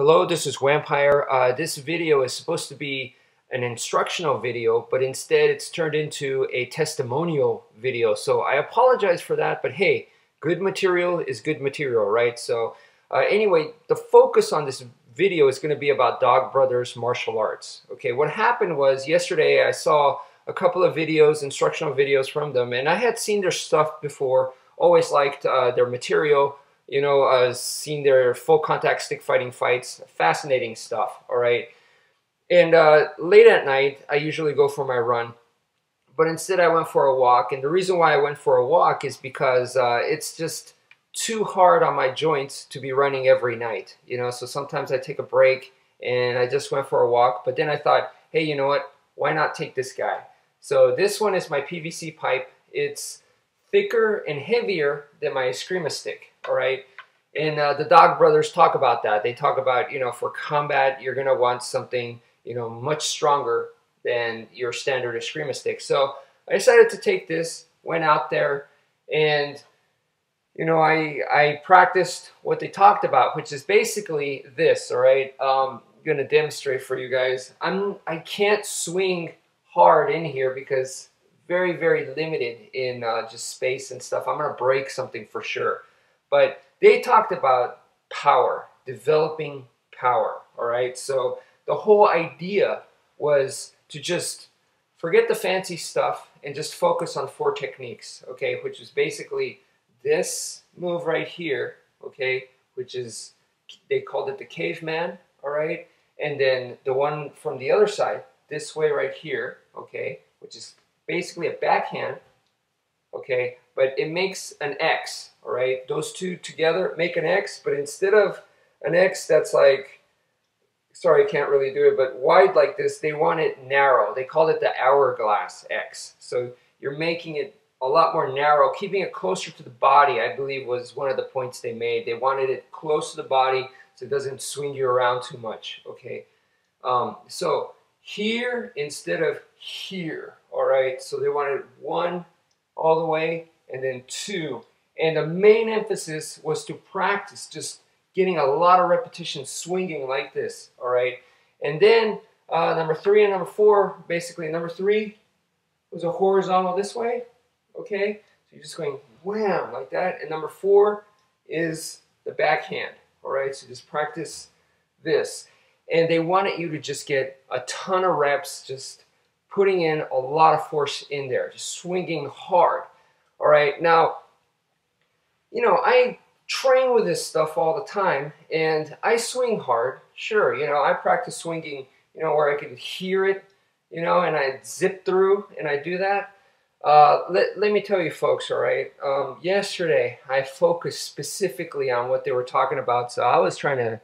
Hello, this is wmpyr. This video is supposed to be an instructional video, but instead it's turned into a testimonial video. So I apologize for that, but hey, good material is good material, right? So anyway, the focus on this video is going to be about Dog Brothers martial arts. Okay, what happened was yesterday I saw a couple of videos, instructional videos from them, and I had seen their stuff before, always liked their material. Seen their full contact stick fighting fights, fascinating stuff, all right? And late at night, I usually go for my run, but instead I went for a walk. And the reason why I went for a walk is because it's just too hard on my joints to be running every night, so sometimes I take a break and I just went for a walk. But then I thought, hey, you know what? Why not take this guy? So this one is my PVC pipe. It's thicker and heavier than my Eskrima stick. All right, and the Dog Brothers talk about that. They talk about, for combat, you're going to want something, much stronger than your standard Eskrima stick. So I decided to take this, went out there, and, I practiced what they talked about, which is basically this, all right? I'm going to demonstrate for you guys. I can't swing hard in here because very, very limited in just space and stuff. I'm going to break something for sure. But they talked about power, developing power, all right? So the whole idea was to just forget the fancy stuff and just focus on 4 techniques, okay? Which is basically this move right here, okay? Which is, they called it the caveman, all right? And then the one from the other side, this way right here, okay? Which is basically a backhand, okay? But it makes an X. All right, those two together make an X, but instead of an X that's like, sorry, I can't really do it, but wide like this, they want it narrow. They called it the hourglass X. So you're making it a lot more narrow, keeping it closer to the body, I believe was one of the points they made. They wanted it close to the body so it doesn't swing you around too much, okay? So here instead of here, all right? So they wanted 1 all the way and then 2. And the main emphasis was to practice just getting a lot of repetition swinging like this, all right? And then number 3 and number 4, basically number 3 was a horizontal this way, okay? So you're just going wham like that. And number 4 is the backhand, all right? So just practice this. And they wanted you to just get a ton of reps, just putting in a lot of force in there, just swinging hard, all right? Now, I train with this stuff all the time, and I swing hard, sure. I practice swinging, where I can hear it, and I zip through, and I do that. Let me tell you folks, all right, yesterday I focused specifically on what they were talking about, so I was trying to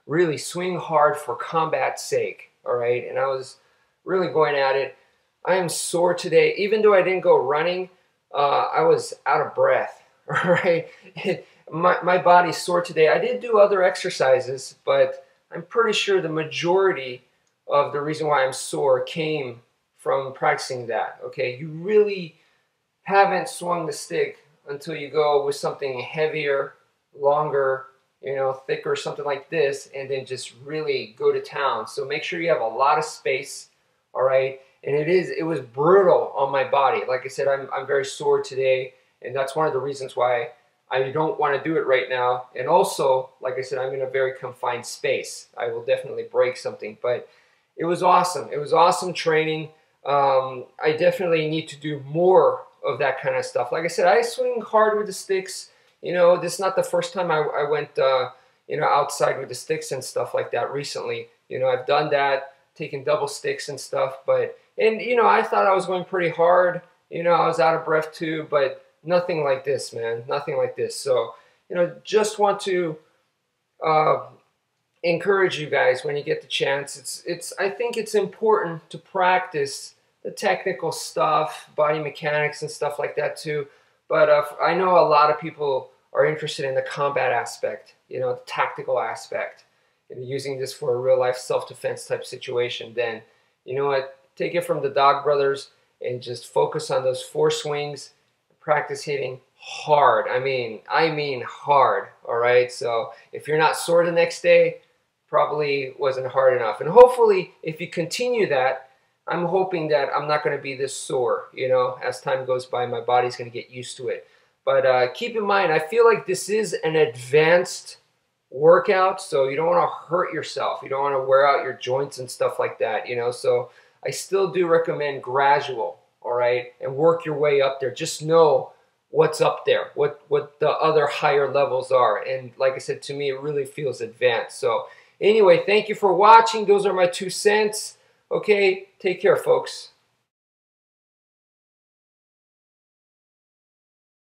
really swing hard for combat's sake, all right, and I was really going at it. I am sore today. Even though I didn't go running, I was out of breath. All right, my body's sore today. I did do other exercises, but I'm pretty sure the majority of the reason why I'm sore came from practicing that, okay? You really haven't swung the stick until you go with something heavier, longer, thicker, something like this, and then just really go to town. So make sure you have a lot of space, all right? And it was brutal on my body. Like I said, I'm very sore today. And that's one of the reasons why I don't want to do it right now. And also, like I said, I'm in a very confined space. I will definitely break something. But it was awesome. It was awesome training. I definitely need to do more of that kind of stuff. Like I said, I swing hard with the sticks. This is not the first time I went, outside with the sticks and stuff like that recently. I've done that, taken double sticks and stuff. And I thought I was going pretty hard. I was out of breath too, but nothing like this, man. Nothing like this. So, just want to encourage you guys when you get the chance. I think it's important to practice the technical stuff, body mechanics and stuff like that too. But I know a lot of people are interested in the combat aspect, the tactical aspect, and using this for a real life self-defense type situation. Then, you know what? Take it from the Dog Brothers and just focus on those 4 swings. Practice hitting hard. I mean hard, all right? So if you're not sore the next day, probably wasn't hard enough. And hopefully, if you continue that, I'm hoping that I'm not going to be this sore, you know, as time goes by, my body's going to get used to it. But keep in mind, I feel like this is an advanced workout, so you don't want to hurt yourself. You don't want to wear out your joints and stuff like that, you know. So I still do recommend gradual, all right, and work your way up there. Just know what's up there, what the other higher levels are. And like I said, to me, it really feels advanced. So anyway, thank you for watching. Those are my 2 cents. Okay, take care, folks.